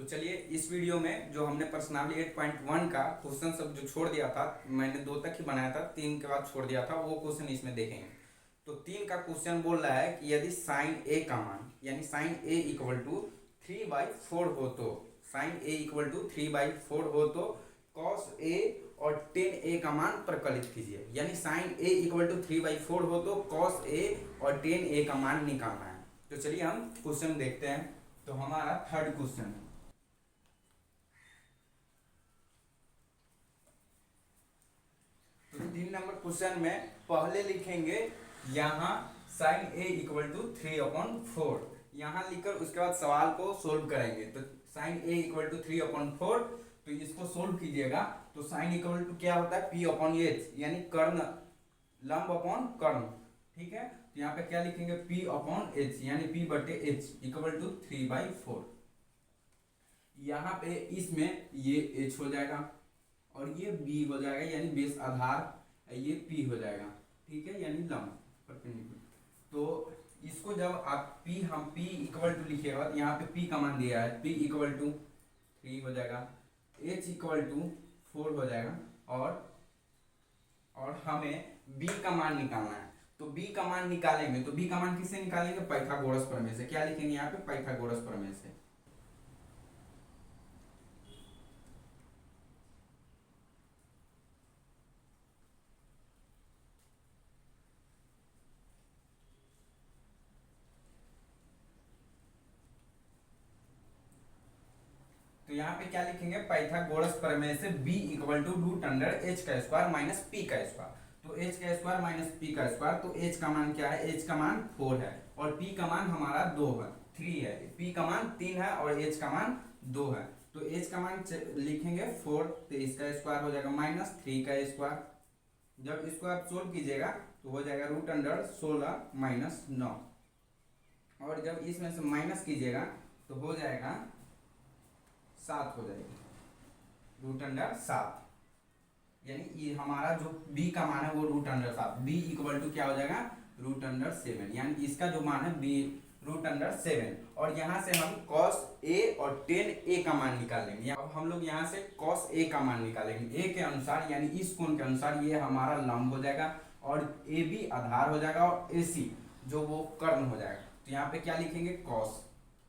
तो चलिए इस वीडियो में जो हमने पर्सनाली 8.1 का क्वेश्चन सब जो छोड़ दिया था, मैंने 2 तक ही बनाया था, 3 के बाद छोड़ दिया था, वो क्वेश्चन इसमें देखेंगे। तो 3 का क्वेश्चन बोल रहा है कि यदि साइन ए का मान यानी साइन ए इक्वल टू 3/4 हो तो साइन ए इक्वल टू 3/4 हो तो कॉस ए और टेन ए का मान प्रकलित कीजिए। यानी साइन ए इक्वल टू 3/4 हो तो कॉस ए और टेन ए का मान निकालना है। तो चलिए हम क्वेश्चन देखते हैं। तो हमारा थर्ड क्वेश्चन है। तो 3 नंबर क्वेश्चन में पहले लिखेंगे यहाँ साइन ए इक्वल टू 3/4 यहाँ लिखकर उसके बाद सवाल को सोल्व करेंगे। तो साइन ए इक्वल टू 3/4 तो इसको सोल्व कीजिएगा। तो साइन इक्वल टू क्या होता है पी अपॉन एच यानी कर्ण लंब अपॉन कर्ण। ठीक है, तो यहाँ पे क्या लिखेंगे पी अपॉन एच यानी पी बटे एच इक्वल टू 3/4। यहाँ पे इसमें ये एच हो जाएगा और ये बी हो जाएगा यानी बेस आधार, ये पी हो जाएगा। ठीक है, यानी लंब परपेंडिकुलर। तो इसको जब आप हम पी इक्वल टू लिखिएगा, यहाँ पे पी का मान दिया है, पी इक्वल टू 3 हो जाएगा, एच इक्वल टू 4 हो जाएगा और हमें बी का मान निकालना है। तो बी का मान निकालेंगे तो बी का मान किससे निकालेंगे पाइथागोरस प्रमेय से। क्या लिखेंगे यहाँ पे पाइथागोरस प्रमेय से। तो यहाँ पे क्या लिखेंगे पाइथागोरस प्रमेय से b equal to root under H का स्क्वायर माइनस पी का स्क्वायर। तो एच का स्क्वायर माइनस पी का स्क्वायर, तो एच का मान क्या है, एच का मान 4 है और पी का मान हमारा 2 है 3 है, पी का मान 3 है और एच का मान 2 है। तो एच का मान लिखेंगे 4, तो इसका स्क्वायर हो जाएगा माइनस 3 का स्क्वायर। जब इसको आप सोल्व कीजिएगा तो हो जाएगा रूट अंडर 16 माइनस 9 और जब इसमें से माइनस कीजिएगा तो हो जाएगा 7 हो जाएगी, रूट अंडर 7 यानी ये हमारा जो b का मान है वो root under 7, b equal to क्या हो जाएगा रूट अंडर 7 यानी इसका जो मान है b रूट अंडर 7। और यहाँ से हम cos a और tan a का मान निकालेंगे। अब हम लोग यहाँ से cos a का मान निकालेंगे a के अनुसार यानी इस कोण के अनुसार, ये हमारा लंब हो जाएगा और ए बी आधार हो जाएगा और ए सी जो वो कर्ण हो जाएगा। तो यहाँ पे क्या लिखेंगे cos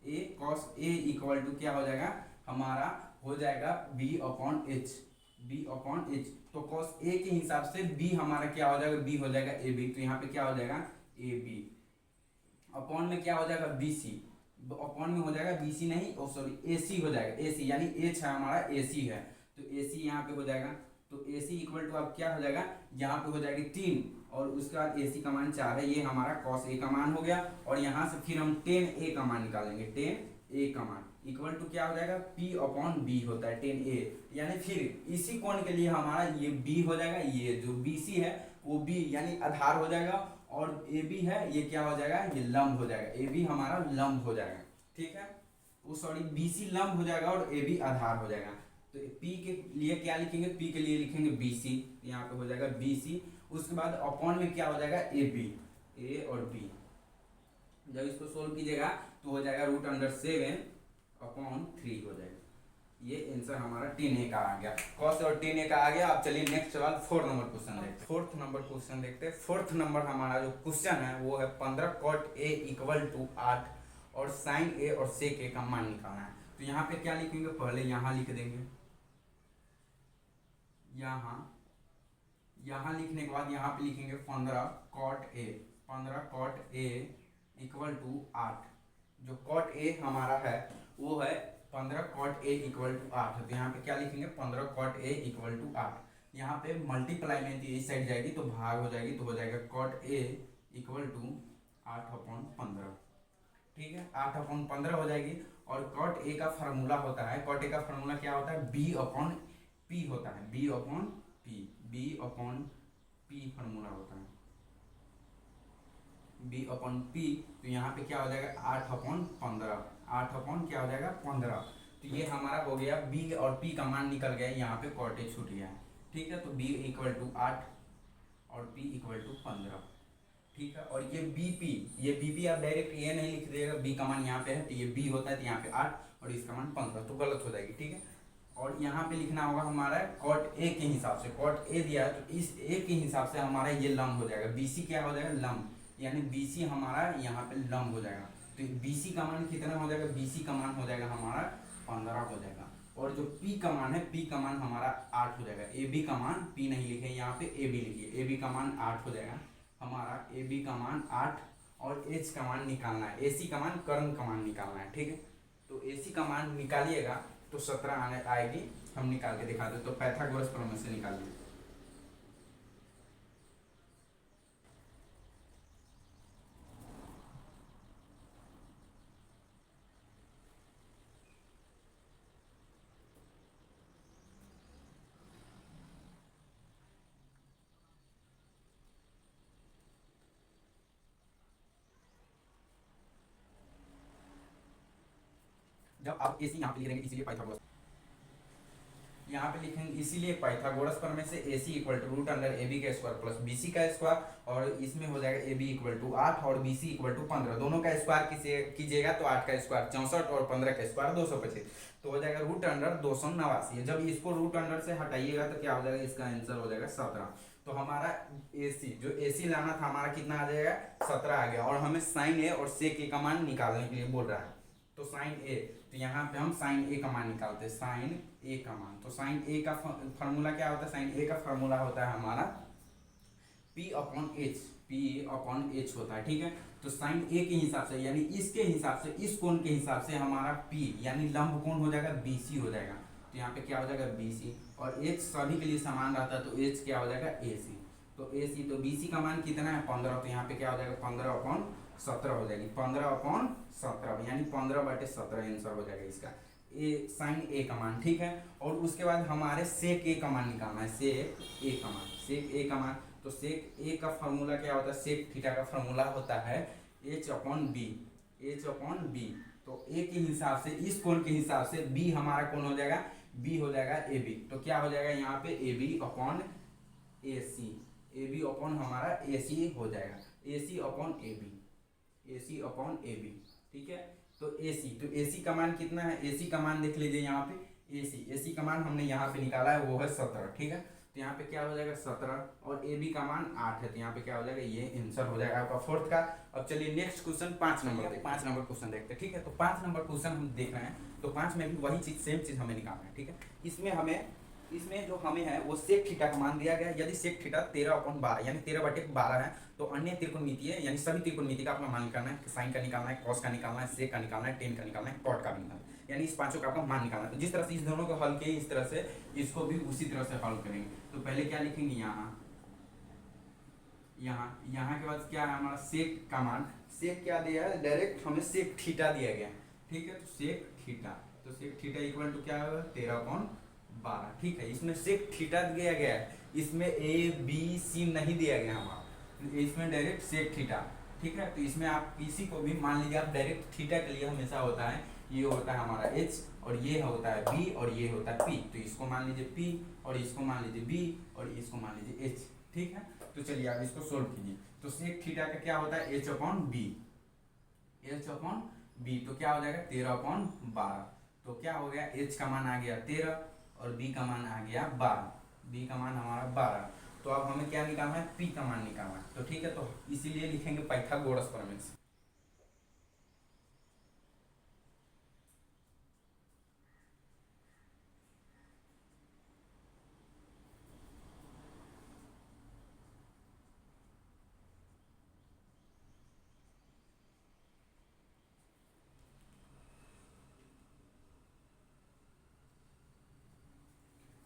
a इक्वल टू क्या हो जाएगा हमारा हो जाएगा b अपॉन एच। तो cos a के हिसाब से b हमारा क्या हो जाएगा b हो जाएगा ए बी। तो यहाँ पे क्या हो जाएगा ए बी अपॉन में क्या हो जाएगा बी सी, अपॉन में हो जाएगा बी सी नहीं ओ सॉरी ए सी हो जाएगा, ए सी यानी एच है हमारा ए सी है तो ए सी यहाँ पे हो जाएगा। तो ए सी इक्वल टू अब क्या हो जाएगा यहाँ पे हो जाएगी 3 और उसके बाद ए सी का मान 4 है, ये हमारा cos a का मान हो गया। और यहाँ से फिर हम tan a का मान निकालेंगे, tan a का मान इक्वल टू क्या हो जाएगा p अपॉन बी होता है tan a यानी फिर इसी कोण के लिए हमारा ये b हो जाएगा, ये जो BC है वो b यानी आधार हो जाएगा और AB है ये क्या हो जाएगा ये लंब हो जाएगा, AB हमारा लंब हो जाएगा। ठीक है, वो सॉरी BC लंब हो जाएगा और AB आधार हो जाएगा। तो P के लिए क्या लिखेंगे, P के लिए लिखेंगे BC, यहाँ पे हो जाएगा BC। उसके बाद अपॉन में क्या हो जाएगा AB, A और B। जब इसको सोल्व कीजिएगा तो हो जाएगा रूट अंडर 7 अपॉन 3 हो जाएगा। ये आंसर हमारा tan a का आ गया, cos और tan a का आ गया। अब चलिए नेक्स्ट सवाल 4 नंबर क्वेश्चन देखते हैं। 4th नंबर क्वेश्चन देखते हैं। 4th नंबर हमारा जो क्वेश्चन है वो है 15 cot a इक्वल टू 8 और sin a और sec a का मान निकालना है। तो यहाँ पे क्या लिखेंगे, पहले यहाँ लिख देंगे, यहाँ लिखने के बाद यहाँ पे लिखेंगे 15 cot a इक्वल टू 8। जो cot a हमारा है वो है 15 cot a इक्वल टू 8। तो यहाँ पे क्या लिखेंगे 15 cot a इक्वल टू 8। यहाँ पे मल्टीप्लाई में इस साइड जाएगी तो भाग हो जाएगी, तो हो जाएगा cot a इक्वल टू 8/15। ठीक है, 8/15 हो जाएगी। और cot a का फार्मूला होता है, cot a का फार्मूला क्या होता है b अपॉन p होता है, b अपॉन p फार्मूला होता है b अपॉन p। तो यहाँ पे क्या हो जाएगा 8/15, 8 क्या हो जाएगा 15। तो ये हमारा हो गया b और p का मान निकल गया, यहाँ पे cot a छूट गया है। ठीक है, तो b इक्वल टू 8 और p इक्वल टू 15। ठीक है, और ये bp आप डायरेक्ट ये नहीं लिख देगा, b का मान यहाँ पे है तो ये b होता है तो यहाँ पे 8 और इसका मान 15, तो गलत हो जाएगी, ठीक है। और यहाँ पे लिखना होगा हमारा कॉट ए के हिसाब से, कॉट ए दिया है तो इस ए के हिसाब से हमारा ये लंब हो जाएगा, बीसी क्या हो जाएगा, लंब, यानी बीसी हमारा यहाँ पे लंब हो जाएगा। तो बीसी का मान कितना हो जाएगा, बीसी का मान हो जाएगा हमारा 15 हो जाएगा। और जो पी का मान है, पी का मान हमारा 8 हो जाएगा। ए बी का मान पी नहीं लिखे यहाँ पे, ए बी लिखिए, ए बी का मान 8 हो जाएगा हमारा, ए बी का मान 8। और एच का मान निकालना है, ए सी का मान, कर्ण का मान निकालना है, ठीक है। तो ए सी का मान निकालिएगा तो 17 आएगी, हम निकाल के दिखा दे। तो पाइथागोरस प्रमेय से निकालिए। जब आप एसी यहाँ पे लिख देंगे इसीलिए पाइथागोरस, यहाँ पे लिखेंगे इसीलिए पाइथागोरस प्रमेय से AC equal to root under A B का स्क्वायर प्लस BC का स्क्वायर, और इसमें हो जाएगा AB इक्वल टू 8 और BC इक्वल टू 15, दोनों का स्क्वायर कीजिएगा तो 8 का स्क्वायर 64 और 15 का स्क्वायर 225, तो हो जाएगा रूट अंडर 289। जब इसको रूट अंडर से हटाइएगा तो क्या हो जाएगा, इसका आंसर हो जाएगा 17। तो हमारा AC जो AC लाना था हमारा कितना आ जाएगा, 17 आ गया। और हमें साइन ए और सेक ए का मान निकालने के लिए बोल रहा है, तो साइन ए, तो यहाँ पे हम साइन ए का मान निकालते हैं, साइन ए का मान। तो साइन ए का फार्मूला क्या होता है, साइन ए का फार्मूला होता है हमारा P upon H, P upon H होता है, ठीक है। तो साइन ए के हिसाब से यानी इसके हिसाब से, इस कोण के हिसाब से हमारा P यानी लंब कोण हो जाएगा BC हो जाएगा। तो यहाँ पे क्या हो जाएगा BC, और एच सभी के लिए समान रहता है तो एच क्या हो जाएगा AC। तो AC, तो BC का मान कितना है 15, तो यहाँ पे क्या हो जाएगा 15/17 हो जाएगी, 15/17 यानी 15/17 आंसर हो जाएगा इसका ए, साइन ए का मान, ठीक है। और उसके बाद हमारे सेक ए का मान निकालना है, सेक ए का मान, सेक ए का मान। तो सेक ए का फार्मूला क्या होता है, सेक थीटा का फार्मूला होता है H upon B, H upon B. तो ए के हिसाब से, इस कोण के हिसाब से बी हमारा कोण हो जाएगा, बी हो जाएगा ए बी। तो क्या हो जाएगा यहाँ पे A B upon A C, A B upon हमारा ए सी हो जाएगा, A C upon A B, A C upon A B, ठीक है। तो ए सी, तो ए सी का मान कितना है, ए सी का मान देख लीजिए यहाँ पे, ए सी का मान हमने यहाँ पे निकाला है, वो है 17, ठीक है। तो यहाँ पे क्या हो जाएगा 17, और ए बी का मान 8 है, तो यहाँ पे क्या हो जाएगा, ये आंसर हो जाएगा आपका फोर्थ का। अब चलिए next question 5 number, 5 number question देखते हैं, ठीक है। तो 5 नंबर क्वेश्चन हम देख रहे हैं, तो 5 में भी वही चीज, सेम चीज हमें निकालना है, ठीक है। इसमें जो हमें है वो सेक थीटा का मान दिया गया है। यदि सेक थीटा 13/12 यानी 13/12 है, तो अन्य त्रिकोणमिति है, यानी सभी त्रिकोणमिति का आपका मान निकालना है, साइन का निकालना है, कॉस का निकालना है, सेक का निकालना है, टेन का निकालना है, कॉट का भी निकालना है, यानी इस पांचों का आपका मान निकालना है। तो जिस तरह से इस दोनों को हल किए, इस तरह से इसको भी उसी तरह से हल करेंगे। तो पहले क्या लिखेंगे, यहाँ के बाद क्या है हमारा सेक का मान, सेक क्या दिया है, डायरेक्ट हमें सेक थीटा दिया गया है, ठीक है। तो सेक थीटा, तो सेक थीटा इक्वल टू क्या होगा 13/12, ठीक है। इसमें सेक थीटा दिया गया है, इसमें ए बी सी नहीं दिया गया हमारा, इसमें डायरेक्ट सेक थीटा, ठीक है। तो इसमें आप किसी को भी मान लीजिए, आप डायरेक्ट थीटा के लिए हमेशा होता है, ये होता है हमारा H और ये होता है B और ये होता है P। तो इसको मान लीजिए P और इसको मान लीजिए B और इसको मान लीजिए H, ठीक है। तो चलिए आप इसको सोल्व कीजिए। तो सेक थीटा का क्या होता है H upon B, H upon B, तो क्या हो जाएगा 13/12। तो क्या हो गया, H का मान आ गया 13 और B का मान आ गया 12, B का मान हमारा 12। तो अब हमें क्या निकालना है, P का मान निकालना है, तो ठीक है। तो इसीलिए लिखेंगे पाइथागोरस प्रमेय से।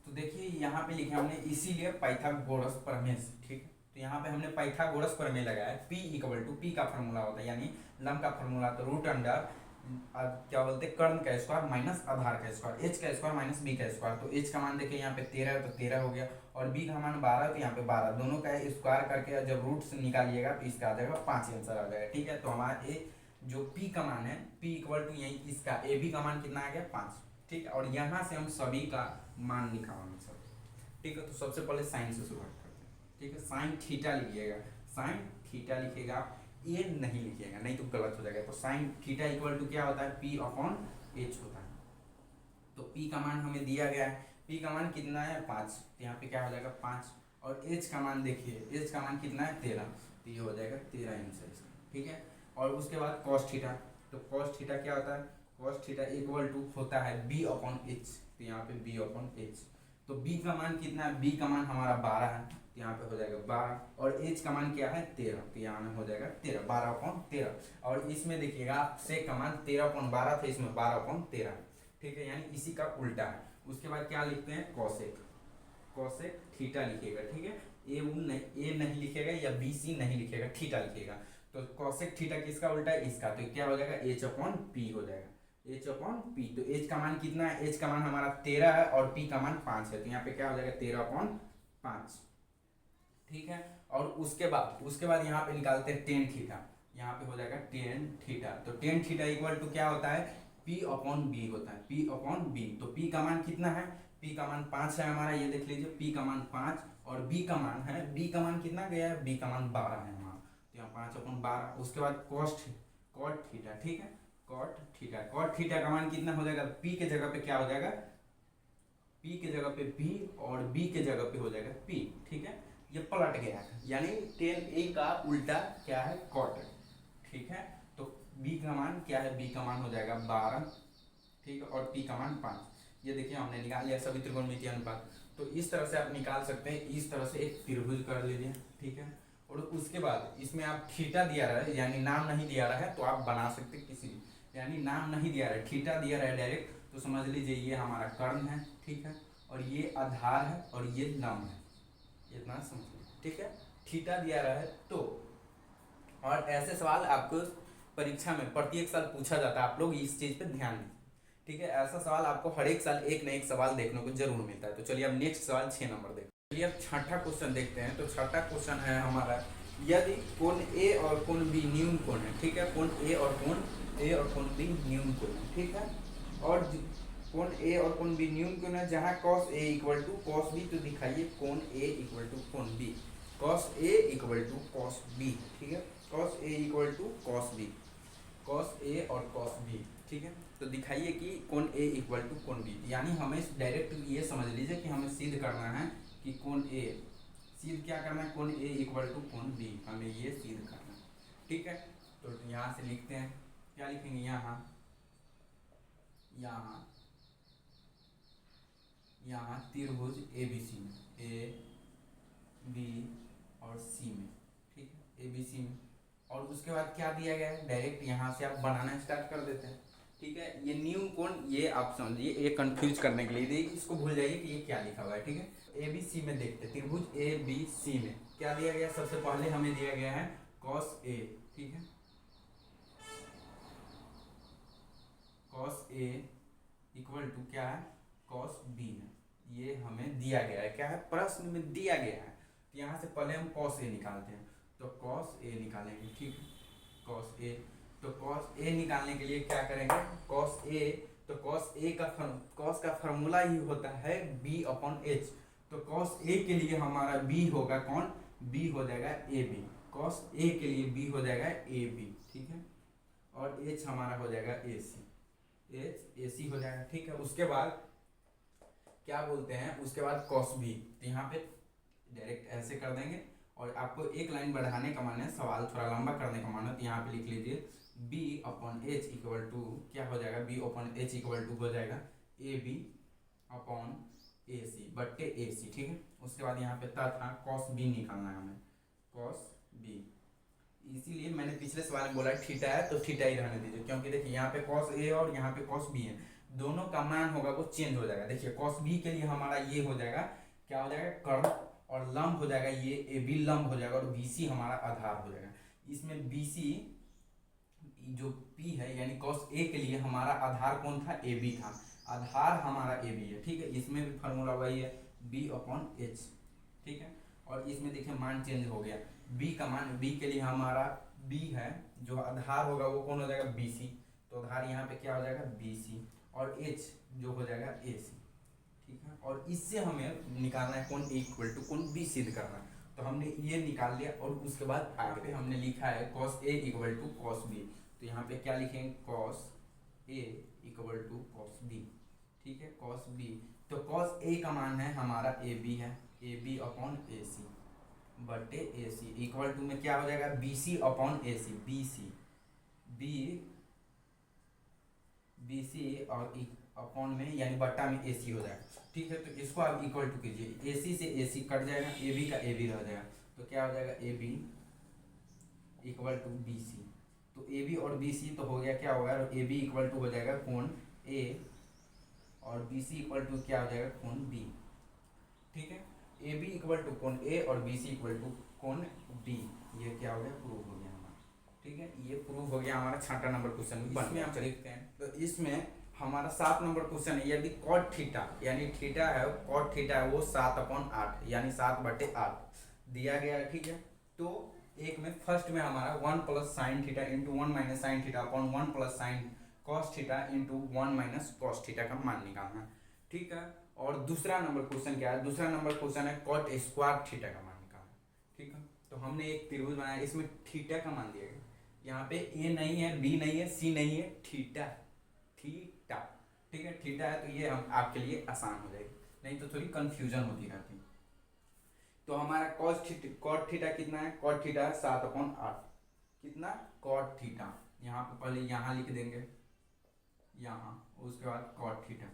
तो देखिए यहाँ पे लिखे हमने इसीलिए पाइथागोरस प्रमेय, ठीक है। तो यहाँ पे हमने पाइथागोरस प्रमेय लगाया है। P इक्वल टू, P का फार्मूला होता है यानी लंब का फार्मूला, तो रूट अंडर क्या बोलते हैं, कर्ण का स्क्वायर माइनस आधार का स्क्वायर, H का स्क्वायर माइनस B का स्क्वायर। तो H का मान देखिए यहाँ पे 13 है, तो 13 हो गया, और B का मान 12 है, तो यहाँ पे 12, दोनों का स्क्वायर करके जब रूट से निकालिएगा तो इसका आ जाएगा 5 आंसर आ जाएगा, ठीक है। तो हमारा जो P का मान है, P इक्वल टू यही इसका AB का मान कितना आ गया 5, ठीक है। और यहाँ से हम सभी का मान निकालेंगे सब, ठीक है। तो सबसे पहले साइन से शुरुआत करते हैं, ठीक है। साइन थीटा लिखिएगा, साइन थीटा लिखिएगा, ए नहीं लिखिएगा नहीं तो गलत हो जाएगा। तो साइन थीटा इक्वल टू क्या होता है, P अपॉन H होता है, पी का मान हमें दिया गया है, पी का मान कितना है 5, तो यहाँ पे क्या हो जाएगा 5। और एच का मान देखिए, एच का मान कितना है 13, तो ये हो जाएगा 13 आंसर इसका, ठीक है। और उसके बाद कॉस थीटा, तो कॉस थीटा क्या होता है, कॉस थीटा इक्वल टू होता है बी अपॉन एच, तो यहाँ पे बी अपॉन एच। तो बी का मान कितना है, बी का मान हमारा 12 है, तो यहाँ पे हो जाएगा 12, और एच का मान क्या है 13, तो यहाँ में हो जाएगा 13, 12/13। और इसमें देखिएगा सेक का मान 13/12 था, इसमें 12/13, ठीक है, यानी इसी का उल्टा है। उसके बाद क्या लिखते हैं कॉसेक, कॉसेक थीटा लिखिएगा, ठीक है। ए नहीं लिखेगा या बी सी नहीं लिखेगा, थीटा लिखेगा। तो कॉसेक थीटा किसका उल्टा है, इसका, तो क्या हो जाएगा एच अपॉन पी हो जाएगा, एच अपॉन पी। तो एच का मान कितना है, एच का मान हमारा 13 है और पी का मान 5 है, तो यहाँ पे क्या हो जाएगा 13/5, ठीक है। और उसके बाद यहाँ पे निकालते हैं टेन थीटा, यहाँ पे हो जाएगा टेन थीटा। तो टेन थीटा इक्वल टू क्या होता है, पी अपॉन बी होता है, पी अपॉन बी। तो पी का मान कितना है, पी का मान 5 है हमारा, ये देख लीजिए पी का मान 5, और बी का मान है, बी का मान कितना गया है, बी का मान 12 है हमारा, तो यहाँ 5/12। उसके बाद कॉट थीटा, ठीक है, कॉट थीटा का मान कितना हो जाएगा, पी के जगह पे क्या हो जाएगा, पी के जगह पे बी और बी के जगह पे हो जाएगा पी, ठीक है। ये पलट गया है, यानी टेन ए का उल्टा क्या है कॉट, ठीक है। तो बी का मान क्या है, बी का मान हो जाएगा 12, ठीक है, और पी का मान 5। ये देखिए हमने निकाल लिया सभी त्रिकोणमितीय अनुपात। तो इस तरह से आप निकाल सकते हैं, इस तरह से एक त्रिभुज कर लीजिए, ठीक है। और उसके बाद इसमें आप थीटा दिया रहा है, यानी नाम नहीं दिया रहा है, तो आप बना सकते किसी भी, यानी नाम नहीं दिया रहा है, थीटा दिया रहा है डायरेक्ट, तो समझ लीजिए ये हमारा कर्ण है, ठीक है, और ये आधार है और ये लंब है, इतना समझ लीजिए, ठीक है। थीटा दिया रहा है तो, और ऐसे सवाल आपको परीक्षा में प्रत्येक साल पूछा जाता है, आप लोग इस चीज पे ध्यान दीजिए, ठीक है। ऐसा सवाल आपको हर एक साल एक न एक सवाल देखने को जरूर मिलता है। तो चलिए अब नेक्स्ट सवाल 6 नंबर देखते हैं। चलिए अब छठा क्वेश्चन देखते हैं। तो छठा क्वेश्चन है हमारा, यदि कोण ए और कोण बी न्यून कोण है, ठीक है, कोण ए और कोण बी न्यून कोण है, ठीक है, और कोण ए और कोण बी न्यून कोण है, जहाँ cos A equal to cos B, तो दिखाइए कोण A इक्वल टू कोण B, cos A equal to cos B, ठीक है, cos A equal to cos B, cos A और cos B, ठीक है। तो दिखाइए कि कोण A इक्वल टू कोण B, यानी हमें डायरेक्ट ये समझ लीजिए कि हमें सिद्ध करना है कि कोण A, सिद्ध क्या करना है, कोण A इक्वल टू कोण B, हमें ये सिद्ध करना है, ठीक है। तो यहाँ से लिखते हैं, क्या लिखेंगे, यहाँ त्रिभुज ABC में, ए बी और सी में, ठीक है, ABC में। और उसके बाद क्या दिया गया है, डायरेक्ट यहाँ से आप बनाना स्टार्ट कर देते हैं, ठीक है। ये न्यून कोण, ये आप समझिए, ये कंफ्यूज करने के लिए, इसको भूल जाइए कि ये क्या लिखा हुआ है, ठीक है। ABC में देखते हैं, त्रिभुज ABC में क्या दिया गया, सबसे पहले हमें दिया गया है cos A, ठीक है, cos A इक्वल टू क्या है, cos B है, ये हमें दिया गया है, क्या है, प्रश्न में दिया गया है। तो यहाँ से पहले हम cos A निकालते हैं, तो cos A निकालेंगे, ठीक है, cos A। तो cos A निकालने के लिए क्या करेंगे, cos A, तो cos का फार्मूला ही होता है B अपॉन H। तो cos A के लिए हमारा B होगा कौन, B हो जाएगा AB, cos A के लिए B हो जाएगा AB, ठीक है, और H हमारा हो जाएगा AC हो जाएगा, ठीक है। उसके बाद क्या बोलते हैं, उसके बाद cos B, तो यहाँ पे डायरेक्ट ऐसे कर देंगे, और आपको एक लाइन बढ़ाने का मान है, सवाल थोड़ा लंबा करने का मान है, तो यहाँ पे लिख लीजिए B upon H equal to क्या हो जाएगा, B upon H equal to हो जाएगा AB अपॉन AC बट्टे AC, ठीक है। उसके बाद यहाँ पे तथा cos B निकालना है हमें, cos B, इसीलिए मैंने पिछले सवाल में बोला थीटा है तो थीटा ही रहने दीजिए, क्योंकि देखिए यहाँ पे cos A और यहाँ पे cos B है, दोनों का मान होगा वो चेंज हो जाएगा। देखिए cos B के लिए हमारा ये हो जाएगा, क्या हो जाएगा, कर्ण, और लंब हो जाएगा ये AB लंब हो जाएगा, और BC हमारा आधार हो जाएगा। इसमें BC जो P है, यानी cos A के लिए हमारा आधार कौन था, AB था, आधार हमारा AB है, ठीक है। इसमें भी फार्मूला वही है B अपॉन H, ठीक है। और इसमें देखिए मान चेंज हो गया, B का मान, B के लिए हमारा B है, जो आधार होगा वो कौन हो जाएगा, BC, तो आधार यहाँ पे क्या हो जाएगा BC, और H जो हो जाएगा AC, ठीक है। और इससे हमें निकालना है कौन A इक्वल टू कौन B सिद्ध करना है, तो हमने ये निकाल लिया। और उसके बाद आगे पे हमने लिखा है cos A equal to cos B, तो यहाँ पे क्या लिखेंगे, cos A equal to cos B, ठीक है, कॉस बी। तो कॉस ए का मान है हमारा ए बी है, ए बी अपॉन ए सी बटे ए सी इक्वल टू में क्या हो जाएगा, B C upon A C, B C B C और अपॉन में यानी बट्टा में ए सी हो जाएगा। ठीक है, तो इसको आप इक्वल टू कीजिए, ए सी से ए सी कट जाएगा, ए बी का ए बी रह जाएगा, तो क्या हो जाएगा A B equal to B C. तो ए बी और बी सी तो हो गया, क्या होगा, ए बी इक्वल टू हो जाएगा कोण ए और बी सी इक्वल टू क्या हो जाएगा कोण बी। ठीक है, ए बी इक्वल टू कोण ए और बी सी इक्वल टू कोण बी, ये क्या हो गया, प्रूव हो गया हमारा। ठीक है, ये प्रूव हो गया हमारा 6 नंबर क्वेश्चन। इसमें हम देखते हैं, तो इसमें हमारा 7 नंबर क्वेश्चन है, यदि कॉट थीटा यानी थीटा है, कॉट थीटा है वो 7/8 यानी 7/8 दिया गया है। ठीक है, तो एक में फर्स्ट में हमारा 1 plus sine theta into 1 minus sine theta upon 1 plus sine cos theta into 1 minus cos theta का मान निकालना है। ठीक है, और दूसरा नंबर क्वेश्चन क्या है, दूसरा नंबर क्वेश्चन है कॉट स्क्वायर थीटा का मान निकालना। ठीक है, तो हमने एक त्रिभुज बनाया, इसमें थीटा का मान दिया गया, यहाँ पे ए नहीं है, बी नहीं है, सी नहीं है, थीटा थीटा। ठीक है, थीटा है, तो ये हम आपके लिए आसान हो जाएगी, नहीं तो थोड़ी कंफ्यूजन होती रहती। तो हमारा कॉट थीटा कितना है, कॉट थीटा है 7/8, कितना कॉट थीटा, यहाँ पे पहले यहाँ लिख देंगे यहाँ, उसके बाद कॉट थीटा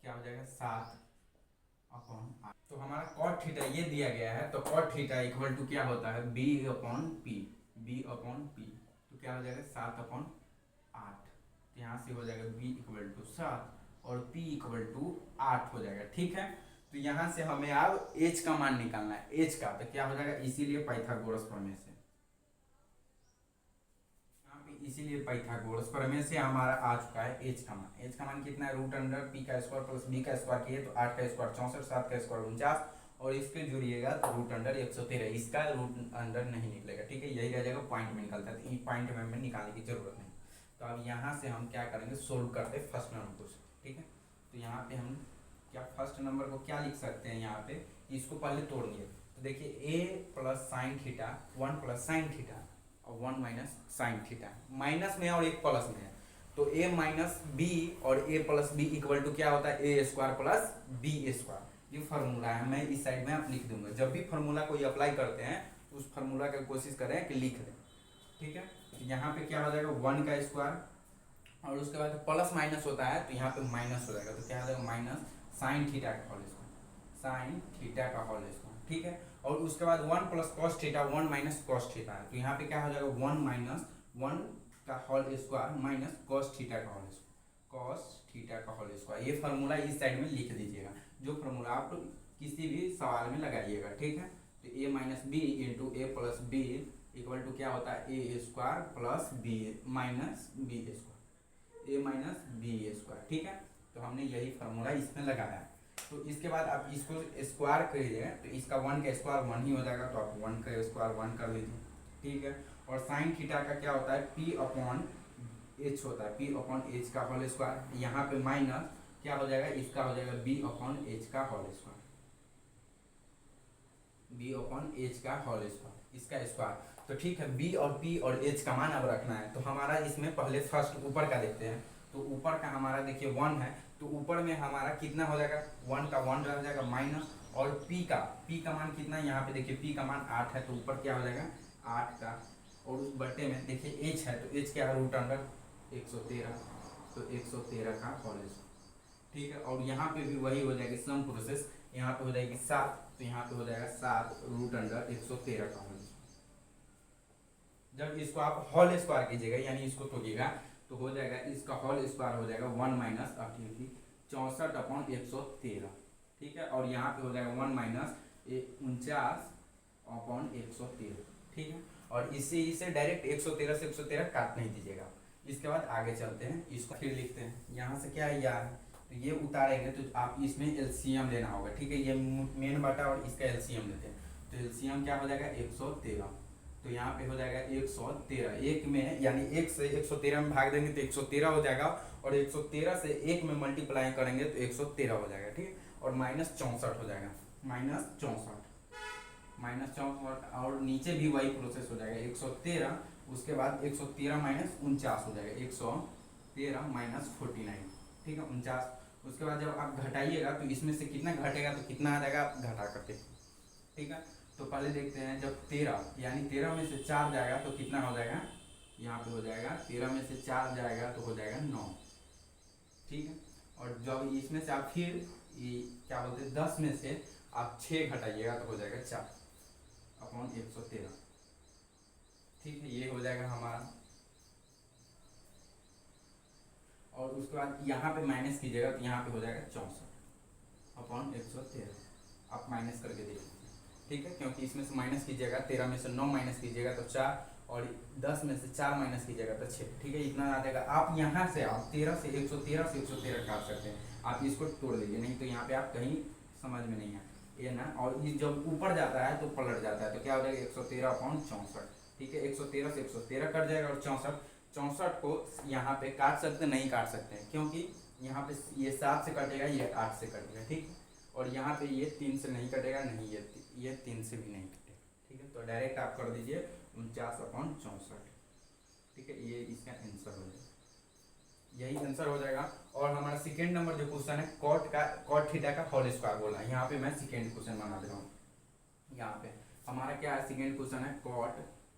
क्या हो जाएगा 7/8। तो हमारा कॉट थीटा ये दिया गया है, तो कॉट थीटा इक्वल टू क्या होता है बी अपॉन पी, तो क्या हो जाएगा 7/8, तो यहाँ से हो जाएगा बी इक्वल टू 7 और पी इक्वल टू 8 हो जाएगा। ठीक है, तो यहाँ से हमें अब एच का मान निकालना है, एच का तो क्या हो जाएगा, इसीलिए पाइथागोरस प्रमेय से, यहाँ पे इसीलिए पाइथागोरस प्रमेय से हमारा आ चुका है एच का मान। एच का मान कितना है, रूट अंडर पी का स्क्वायर प्लस बी का स्क्वायर किए तो 8 का स्क्वायर 64, 7 का स्क्वायर 49 और इसके जुड़िएगा तो रूट अंडर 113, इसका रूट अंडर नहीं निकलेगा। ठीक है, यही रह जाएगा, पॉइंट में निकलता है, तो पॉइंट में हमें निकालने की जरूरत नहीं। तो अब यहाँ से हम क्या करेंगे, सोल्व करते फर्स्ट नंबर क्वेश्चन। ठीक है, तो यहाँ पे हम क्या फर्स्ट नंबर को क्या लिख सकते हैं, यहाँ पे इसको पहले तोड़िए, तो देखिए a plus sine theta 1 plus sine theta और 1 माइनस साइन थीटा, माइनस में और एक प्लस में है, तो a माइनस बी और a plus B equal to क्या होता है a square plus B square. ये फार्मूला है, मैं इस साइड में आप लिख दूंगा, जब भी फार्मूला को ये अप्लाई करते हैं उस फार्मूला का कोशिश करें कि लिख लें। ठीक है, तो यहाँ पे क्या हो जाएगा 1 का स्क्वायर और उसके बाद प्लस माइनस होता है तो यहाँ पे माइनस हो जाएगा, तो क्या हो जाएगा माइनस साइन थीटा का होल स्क्वायर। ठीक है, और उसके बाद 1 plus cos theta 1 minus cos theta है, तो यहाँ पे क्या हो जाएगा 1 माइनस 1 का whole square minus cos theta का होल स्क्वायर। ये फार्मूला इस साइड में लिख दीजिएगा, जो फार्मूला आप किसी भी सवाल में लगाइएगा। ठीक है, तो a minus B into A plus B equal to क्या होता है A square plus B minus B square. ठीक है, तो हमने यही फार्मूला इसमें लगाया है। तो इसके बाद आप इसको स्क्वायर करिए, तो इसका 1 का स्क्वायर 1 ही हो जाएगा, तो आप 1 का स्क्वायर 1 कर लीजिए। ठीक है, और साइन थीटा का क्या होता है p अपॉन एच होता है, p अपॉन एच का होल स्क्वायर, यहाँ पे माइनस क्या हो जाएगा, इसका हो जाएगा b अपॉन एच का होल स्क्वायर, इसका स्क्वायर। तो ठीक है, b और p और h का मान अब रखना है, तो हमारा इसमें पहले फर्स्ट ऊपर का देखते हैं। तो ऊपर का हमारा देखिए 1 है, तो ऊपर में हमारा कितना हो जाएगा 1 का 1 रह जाएगा माइनस, और p का मान कितना है, यहाँ पे देखिए p का मान 8 है, तो ऊपर क्या हो जाएगा 8 का, और उस बट्टे में देखिए h है, तो h क्या है रूट अंडर 113, तो 113 का होल स्क्वायर। ठीक है, और यहाँ पे भी वही हो जाएगी सम प्रोसेस, यहाँ पे हो जाएगी 7, तो यहाँ पे हो जाएगा 7 रूट अंडर 113 का होल स्क्वायर। जब इसको आप होल स्क्वायर कीजिएगा यानी इसको तोड़िएगा तो हो जाएगा, इसका होल स्क्वायर हो जाएगा 1 माइनस 64/113। ठीक है, और यहाँ पे हो जाएगा 1 माइनस 49/113। ठीक है, और इसे डायरेक्ट 113 से 113 काट नहीं दीजिएगा। इसके बाद आगे चलते हैं, इसको फिर लिखते हैं, यहाँ से क्या है यार, तो ये उतारेंगे तो आप इसमें एलसीएम लेना होगा। ठीक है, ये मेन बटा और इसका एलसीएम लेते हैं, तो एलसीएम क्या हो जाएगा 113, तो यहाँ पे हो जाएगा 113, एक में यानी 1 से 113 में भाग देंगे तो 113 हो जाएगा, और 113 से 1 में मल्टीप्लाई करेंगे तो 113 हो जाएगा। ठीक है, और माइनस 64 हो जाएगा, माइनस 64, और नीचे भी वही प्रोसेस हो जाएगा 113, उसके बाद 113 माइनस 49 हो जाएगा, 113 माइनस 49, ठीक है 49। उसके बाद जब आप घटाइएगा तो इसमें से कितना घटेगा तो कितना आ जाएगा, आप घटा करके, ठीक है। तो पहले देखते हैं, जब 13 यानी 13 में से 4 जाएगा तो कितना हो जाएगा, यहाँ पे हो जाएगा 13 में से 4 जाएगा तो हो जाएगा 9, ठीक है। और जब इसमें से आप फिर ये क्या बोलते हैं 10 में से आप 6 घटाइएगा तो हो जाएगा 4 अपॉन 113, ठीक है। ये हो जाएगा हमारा, और उसके बाद यहाँ पे माइनस कीजिएगा तो यहाँ पे हो जाएगा 64 अपॉन 113, आप माइनस करके देख लीजिए, ठीक है। क्योंकि इसमें से माइनस कीजिएगा, 13 में से 9 माइनस कीजिएगा तो 4, और 10 में से 4 माइनस कीजिएगा तो 6, ठीक है। इतना आ जाएगा। आप यहाँ से आप 13 से 113 काट सकते हैं, आप इसको तोड़ लीजिए, नहीं तो यहाँ पे आप कहीं समझ में नहीं है ये ना। और ये जब ऊपर जाता है तो पलट जाता है, तो क्या हो जाएगा 113 अपॉन 64, ठीक है। 113 से 113 कट जाएगा, और 64 को यहाँ पे काट सकते नहीं काट सकते हैं, क्योंकि यहाँ पे ये 7 से कटेगा, ये 8 से कटेगा, ठीक। और यहाँ पे ये 3 से नहीं कटेगा, नहीं ये 3 से भी नहीं कटेगा, ठीक है। तो डायरेक्ट आप कर दीजिए 49 अपॉन 64, ठीक है। ये इसका आंसर हो जाएगा, यही आंसर हो जाएगा। और हमारा सेकेंड नंबर जो क्वेश्चन है कॉट थीटा का होल स्क्वायर बोला है, यहाँ पे मैं सेकेंड क्वेश्चन बना दे रहा हूँ। यहाँ पे हमारा क्या है, सेकेंड क्वेश्चन है कॉट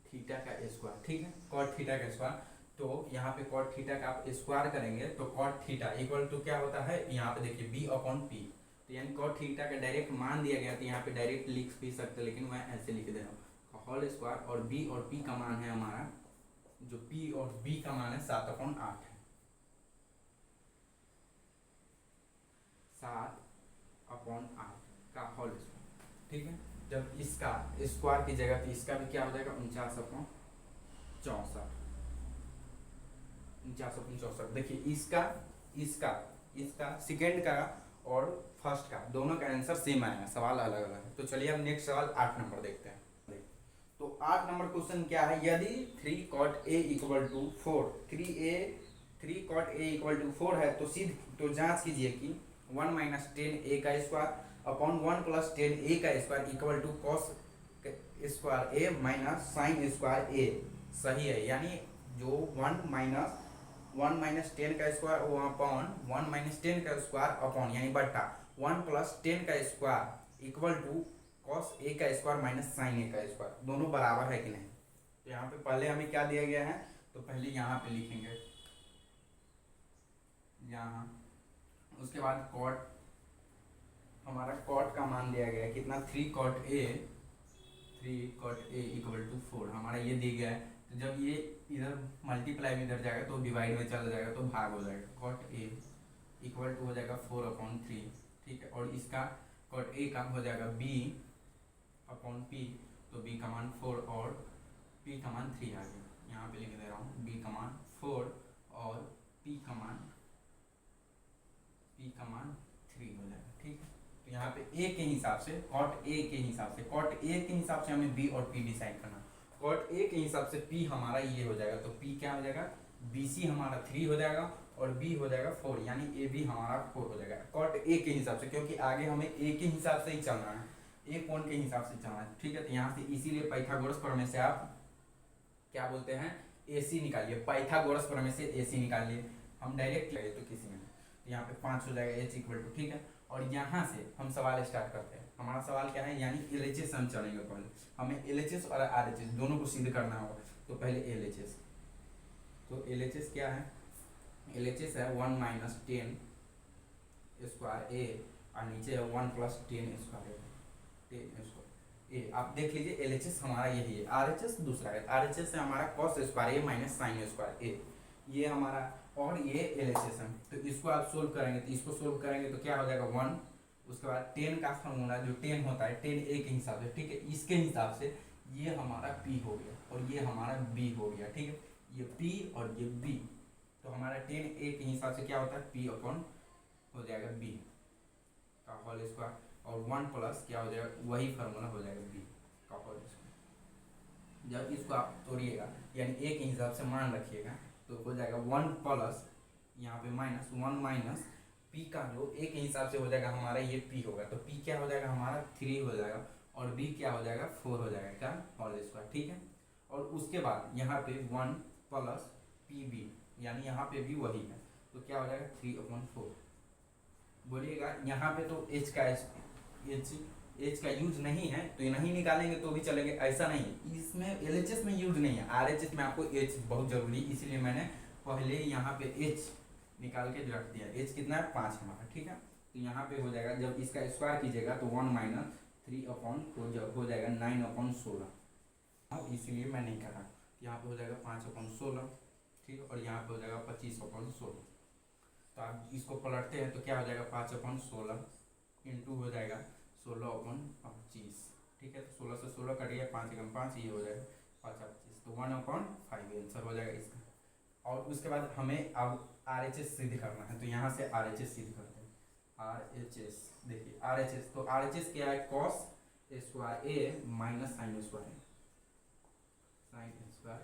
थीटा का स्क्वायर, ठीक है। कॉट थीटा का स्क्वायर, तो यहाँ पे कॉट थीटा का आप स्क्वायर करेंगे तो कॉट थीटा इक्वल टू क्या होता है, यहाँ पे देखिए बी अपॉन पी, तो यानी कॉट थीटा का डायरेक्ट मान दिया गया, तो यहाँ पे डायरेक्ट लिख भी सकते, लेकिन मैं ऐसे लिख दे रहा हूँ होल स्क्वायर, और बी और पी का मान है हमारा, जो पी और बी का मान है 7/8 है, 7/8 का होल स्क्वायर, ठीक है। जब इसका स्क्वायर की जगह तो इसका भी क्या हो जाएगा 49/64, 49/64। देखिए इसका इसका इसका सेकेंड का और फर्स्ट का दोनों का आंसर सेम आएगा, सवाल अलग अलग है। तो चलिए अब नेक्स्ट सवाल 8 नंबर देखते हैं। तो 8 नंबर क्वेश्चन क्या है, यदि 3 cot a equal to 4, 3 cot a equal to 4 है, तो जांच कीजिए कि 1 माइनस 10a का स्क्वायर अपॉन 1 प्लस 10a का square equal to cos square a minus sine square a सही है। यानी जो 1 माइनस 10 का स्क्वायर अपॉन 1 माइनस 10 का स्क्वायर अपॉन यानी बट्टा 1 प्लस 10 का square equal to cos A का स्क्वायर माइनस साइन ए का स्क्वायर, दोनों बराबर है कि नहीं। तो यहाँ पे पहले हमें क्या दिया गया है, तो पहले यहाँ पे लिखेंगे यहाँ, उसके बाद कॉट, हमारा कॉट का मान दिया गया है कितना 3 cot a इक्वल टू 4, हमारा ये दिया गया है। तो जब ये इधर मल्टीप्लाई में इधर जाएगा तो डिवाइड में चला जाएगा तो भाग हो जाएगा, cot a इक्वल टू हो जाएगा 4/3, ठीक है। और इसका cot a का हो जाएगा b अपॉन p, तो b का मान 4 और p का मान 3 आ गया, यहाँ पे लिख दे रहा हूँ b का मान 4 और p का मान 3 हो जाएगा, ठीक है। तो यहाँ पे a के हिसाब से cot a के हिसाब से हमें b और p डिसाइड करना। cot a के हिसाब से p हमारा ये हो जाएगा, तो p क्या हो जाएगा, bc हमारा 3 हो जाएगा और b हो जाएगा 4, यानी ab हमारा 4 हो जाएगा cot a के हिसाब से, क्योंकि आगे हमें a के हिसाब से ही चलना है, a कोण के हिसाब से चलना है, ठीक है। तो यहाँ से इसीलिए पाइथागोरस प्रमेय से आप क्या बोलते हैं ac निकालिए, पाइथागोरस प्रमेय से ac निकालिए, हम डायरेक्ट लगे तो किसी में, तो यहाँ पे 5 हो जाएगा h इक्वल टू, ठीक है। और यहाँ से हम सवाल स्टार्ट करते हैं। हमारा सवाल क्या है, यानी LHS हम चलेंगे, पहले हमें LHS और RHS दोनों को सिद्ध करना होगा। तो पहले LHS, तो LHS क्या है, LHS है 1 माइनस 10 स्क्वायर a और नीचे है 1 प्लस 10 स्क्वायर a। आप देख लीजिए LHS हमारा यही है, RHS दूसरा है, RHS है हमारा cos square a minus sine square a, ये हमारा, और ये LHS है। तो इसको आप सोल्व करेंगे, तो इसको सोल्व करेंगे तो क्या हो जाएगा 1, उसके बाद 10 का फॉर्मूला जो 10 होता है 10a के हिसाब से, ठीक है, इसके हिसाब से ये हमारा p हो गया और ये हमारा b हो गया, ठीक है, ये p और ये b। तो हमारा 10a के हिसाब से क्या होता है p अपॉन हो जाएगा b का होल स्क्वायर, और 1 प्लस क्या हो जाएगा, वही फार्मूला हो जाएगा b का होल स्क्वायर। जब इसको आप तोड़िएगा यानी a के हिसाब से मान रखिएगा, तो हो जाएगा 1 प्लस यहाँ पे माइनस 1 माइनस p का जो a के हिसाब से हो जाएगा हमारा ये p होगा, तो p क्या हो जाएगा हमारा 3 हो जाएगा और b क्या हो जाएगा 4 हो जाएगा, क्या होल स्क्वायर, ठीक है। और उसके बाद यहाँ पे 1 प्लस pb, यानी यहाँ पे भी वही है, तो क्या हो जाएगा 3/4। बोलिएगा यहाँ पे तो एच का यूज नहीं है तो ये नहीं निकालेंगे तो भी चलेंगे, ऐसा नहीं, इसमें एलएचएस में यूज नहीं है, आरएचएस में आपको एच बहुत जरूरी, इसीलिए मैंने पहले यहाँ पे एच निकाल के रख दिया। एच कितना है 5 हमारा, ठीक है। तो यहाँ पे हो जाएगा जब इसका स्क्वायर कीजिएगा तो 1 माइनस 3/4 हो जाएगा 9/16, इसीलिए मैं नहीं कर रहा। यहाँ पे हो जाएगा 5/16, ठीक है, और यहाँ पे हो जाएगा 25/16। तो आप इसको पलटते हैं तो क्या हो जाएगा 5/16 इंटू हो जाएगा 16/25, ठीक है। तो 16 से 16 कट गया, 5 ये हो जाएगा 5/25, तो 1/5 आंसर हो जाएगा इसका। और उसके बाद हमें अब RHS सिद्ध करना है, तो यहाँ से RHS सिद्ध करते हैं। RHS देखिए RHS, तो RHS क्या है, cos square A minus sine square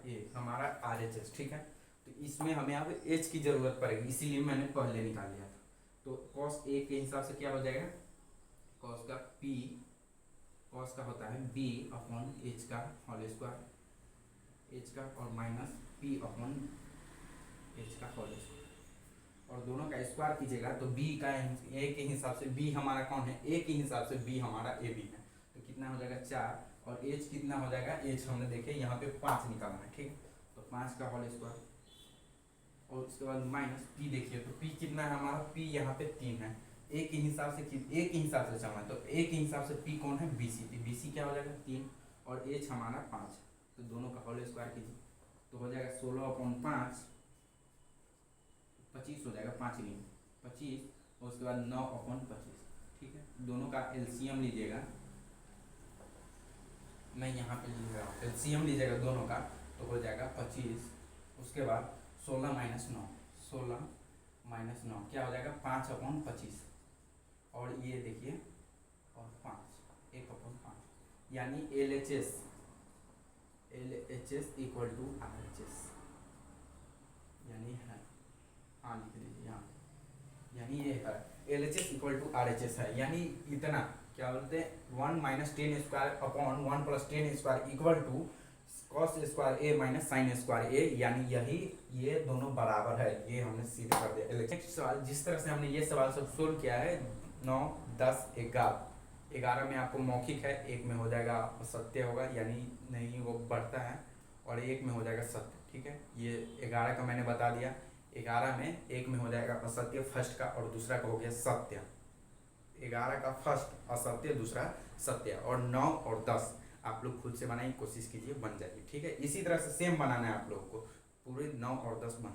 ए हमारा RHS, ठीक है। तो इसमें हमें अब h की जरूरत पड़ेगी, इसीलिए मैंने पहले निकाल लिया था। तो cos a के हिसाब से क्या हो जाएगा, cos का p, cos का होता है b/h का होल स्क्वायर, h का, और माइनस p/h का होल स्क्वायर, और दोनों का स्क्वायर कीजिएगा तो b का a के हिसाब से b हमारा कौन है, a के हिसाब से b हमारा ab है, तो कितना हो जाएगा 4, और h कितना हो जाएगा, h हमने देखे यहाँ पे 5 निकालना है, ठीक। तो 5 का होल स्क्वायर, और उसके बाद माइनस p, देखिए तो p कितना है हमारा, p यहाँ पे 3 है, a के हिसाब से a के हिसाब से चलना है, तो a के हिसाब से p कौन है, bc, तो bc क्या हो जाएगा 3, और h हमारा 5, तो दोनों का होल स्क्वायर कीजिए तो हो जाएगा 16/5, 25 हो जाएगा, 5 नहीं 25, और उसके बाद 9/25, ठीक है। दोनों का एलसीएम लीजिएगा, मैं यहाँ पे लिख रहा हूँ, एलसीएम लीजिएगा दोनों का तो हो जाएगा 25, उसके बाद 16 माइनस 9, 16 माइनस 9 क्या हो जाएगा 5/25, और ये देखिए और 5 1/5, यानी LHS इक्वल टू RHS, यानी है, हाँ लिख लीजिए यहाँ, यानी ये है LHS इक्वल टू RHS है, यानी इतना क्या बोलते हैं 1 minus 10 square upon 1 plus 10 square equal to cos square A minus sine square A, यानी यही ये दोनों बराबर है, ये हमने सिद्ध कर दिया। नेक्स्ट सवाल, जिस तरह से हमने ये सवाल सब सोल्व किया है 9 10 11 में आपको मौखिक है, एक में हो जाएगा सत्य होगा, यानी नहीं वो बढ़ता है, और एक में हो जाएगा सत्य, ठीक है। ये 11 का मैंने बता दिया, 11 में एक में हो जाएगा असत्य फर्स्ट का, और दूसरा का हो गया सत्य। 11 का फर्स्ट असत्य, दूसरा सत्य, और 9 और 10 आप लोग खुद से बनाइए, कोशिश कीजिए बन जाएगी, ठीक है। इसी तरह से सेम बनाना है आप लोगों को, पूरे 9 और 10 बन